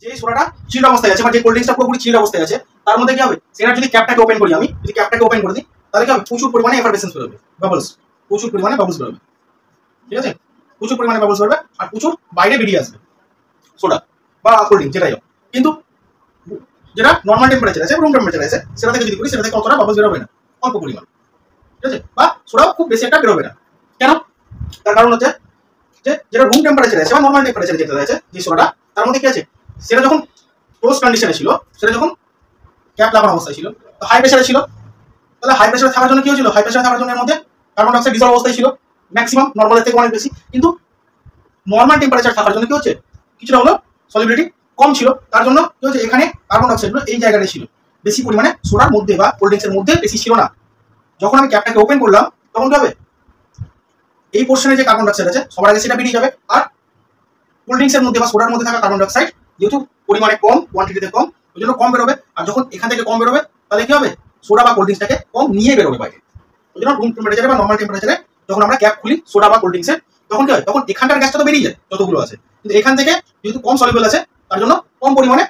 যে সোডাটা চিল্ড অবস্থায় আছে, মানে যে কোল্ড ড্রিঙ্কসটা পুরোপুরি চিল্ড অবস্থায় আছে, তার মধ্যে কি হবে, সেটা যদি ক্যাপটাকে ওপেন করি, আমি যদি ক্যাপটাকে ওপেন করে দিই, তাহলে কি হবে, প্রচুর পরিমাণে এফারভেসেন্স বেরোবে, বাবলস, প্রচুর পরিমাণে বাবলস বেরোবে, ঠিক আছে, প্রচুর পরিমাণে বাবলস বেরোবে আর প্রচুর বাইরে বেরিয়ে আসবে সোডা বা কোল্ড ড্রিঙ্ক যেটাই হোক। কিন্তু যেটা নর্মাল টেম্পারেচার আছে, রুম টেম্পারেচার আছে, সেটা থেকে যদি করি, সেটা থেকে অতটা বাবলস বেরোবে না, অল্প পরিমাণ, ঠিক আছে, বা সোডাও খুব বেশি একটা বেরোবে না। কেন? তার কারণ হচ্ছে যে যেটা রুম টেম্পারেচার আছে বা নর্মাল টেম্পারেচার যেটা আছে যে সোডাটা, তার মধ্যে কি আছে, সেটা যখন ক্লোজ কন্ডিশনে ছিল, সেটা যখন ক্যাপ লাগানো অবস্থায় ছিল, তো হাই প্রেসারে ছিল, তাহলে হাই প্রেসারে থাকার জন্য কি হয়েছিল, হাই প্রেসারে থাকার জন্য এর মধ্যে কার্বন ডাই অক্সাইড ডিজলভ অবস্থায় ছিল ম্যাক্সিমাম, নর্মালের থেকে অনেক বেশি। কিন্তু নর্মাল টেম্পারেচার থাকার জন্য কি হচ্ছে, কিছুটা হলো সলিবিলিটি কম ছিল, তার জন্য কি হচ্ছে, এখানে কার্বন ডাই অক্সাইডগুলো এই জায়গাটায় ছিল, বেশি পরিমাণে সোডার মধ্যে বা কোল্ড ড্রিঙ্কসের মধ্যে বেশি ছিল না। যখন আমি ক্যাপটাকে ওপেন করলাম, তখন কি হবে, এই পোর্শনে যে কার্বন ডাই অক্সাইড আছে সবার আগে সেটা বেরিয়ে যাবে, আর কোল্ড ড্রিঙ্কসের মধ্যে বা সোডার মধ্যে থাকা কার্বন ডাই অক্সাইড যেহেতু পরিমাণে কম, কোয়ান্টিটিতে কম, ওই জন্য কম বেরোবে। আর যখন এখান থেকে কম বেরোবে, তাহলে কি হবে, সোডা বা কোল্ড ড্রিঙ্কসটাকে কম নিয়ে বেরোবে বাইরে। ওই জন্য রুম টেম্পারেচারে বা নর্মাল টেম্পারেচারে যখন আমরা ক্যাপ খুলি সোডা বা কোল্ড ড্রিঙ্কসের, তখন কি হয়, তখন এখানকার গ্যাসটা তো বেরিয়ে যায় যতগুলো আছে, কিন্তু এখান থেকে যেহেতু কম সলিবল আছে, তার জন্য কম পরিমাণে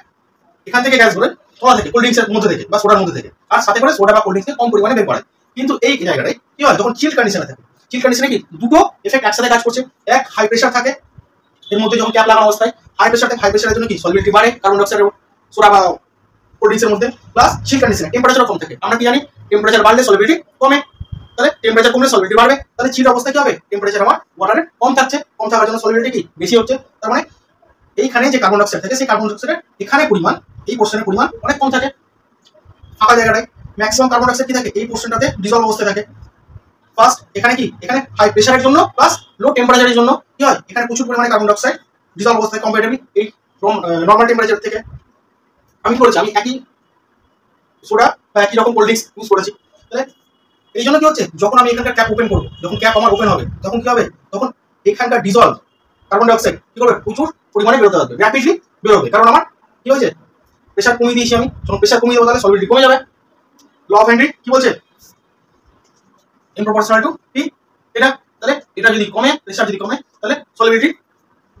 এখান থেকে গ্যাস বেরোয়, তলা থেকে, কোল্ড ড্রিঙ্কসের মধ্যে থেকে বা সোডার মধ্যে থেকে, আর সাথে করে সোডা বা কোল্ড ড্রিঙ্কসকে কম পরিমাণে বের করায়। কিন্তু এই জায়গাটায় কি হয়, যখন চিল্ড কন্ডিশনে থাকে, চিল্ড কন্ডিশনে কি দুটো এফেক্ট একসাথে কাজ করছে। এক, হাই প্রেসার থাকে এর মধ্যে যখন ক্যাপ লাগানো অবস্থায়, হাই প্রেসার থেকে, হাই প্রেসারের জন্য কি সলিবিলিটি বাড়ে কার্বন ডাই অক্সাইড সোডা বা কোল্ড ড্রিঙ্কসের মধ্যে, প্লাস চিল্ড কন্ডিশনে টেম্পারেচার কম থাকে। আমরা কি জানি, টেম্পারেচার বাড়লে সলিবিলিটি কমে, তাহলে টেম্পারেচার কমলে সলিবিলিটি বাড়বে, তাহলে চিল্ড অবস্থায় কি হবে, টেম্পারেচার আমার ওয়াটারের কম থাকছে, কম থাকার জন্য সলিবিলিটি কি বেশি হচ্ছে। তার মানে এইখানে যে কার্বন ডাই অক্সাইড থাকে, সেই কার্বন ডাই অক্সাইডের এখানে পরিমাণ, এই পোর্শনের পরিমাণ অনেক কম থাকে। ফাঁকা জায়গাটায় ম্যাক্সিমাম কার্বন ডাই অক্সাইড কি থাকে, এই পোর্শনটাতে ডিজলভ অবস্থায় থাকে। ফার্স্ট এখানে কি, এখানে হাই প্রেসারের জন্য প্লাস লো টেম্পারেচারের জন্য কি হয়, এখানে প্রচুর পরিমাণে কার্বন ডাই অক্সাইড ডিজলভ অবস্থায় কম্পারেটিভলি এই নর্মাল টেম্পারেচার থেকে। আমি করেছি, আমি একই সোডা বা একই রকম কোল্ড ড্রিঙ্কস ইউজ করেছি। তাহলে এই জন্য কি হচ্ছে, যখন আমি এখানকার ক্যাপ ওপেন করবো, যখন ক্যাপ আমার ওপেন হবে, তখন কি হবে, তখন এখানকার ডিজলভ কার্বন ডাই অক্সাইড কি করবে, প্রচুর পরিমাণে বেরোতে হবে, র্যাপিডলি বেরোবে। কারণ আমার কি হয়েছে, প্রেসার কমিয়ে দিয়েছি আমি, যখন প্রেসার কমিয়ে দেবো তাহলে সলিবিলিটি কমে যাবে। ল অফ হেনরি কি বলছে, ইন প্রপোর্শনাল টু টি, এটা, তাহলে এটা যদি কমে, প্রেসার যদি কমে, তাহলে solubility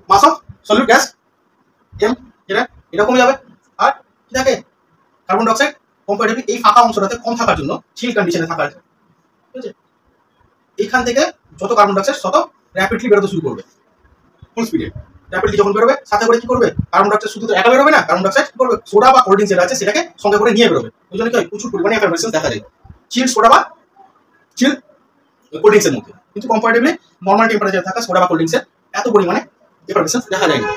mass of solute gas m, এটা কমে যাবে। আর কি থাকে, কার্বন ডাই অক্সাইড কম্পারেটিভলি এই ফাঁকা অংশটাতে কম থাকার জন্য, চিল কন্ডিশনে থাকার, ঠিক আছে, এইখান থেকে যত কার্বন ডাই অক্সাইড তত র্যাপিডলি বেরোতে শুরু করবে, ফুল স্পিডে র্যাপিডলি যখন বেরোবে, সাথে করে কি করবে, কার্বন ডাই অক্সাইড শুধু তো একা বেরোবে না, কার্বন ডাই অক্সাইড কি করবে, সোডা বা কোল্ড ড্রিঙ্কস যেটা আছে সেটাকে সঙ্গে করে নিয়ে বেরোবে। ওই জন্য কি হয়, প্রচুর পরিমাণে এফারভেসেন্স দেখা যায় চিল সোডা বা চিল কোল্ড ড্রিঙ্কসের মধ্যে। কিন্তু কম্পারেটিভলি নর্মাল টেম্পারেচার থাকা সোডা বা কোল্ড ড্রিঙ্কসের এত পরিমাণে এফারভেসেন্স দেখা যায় না।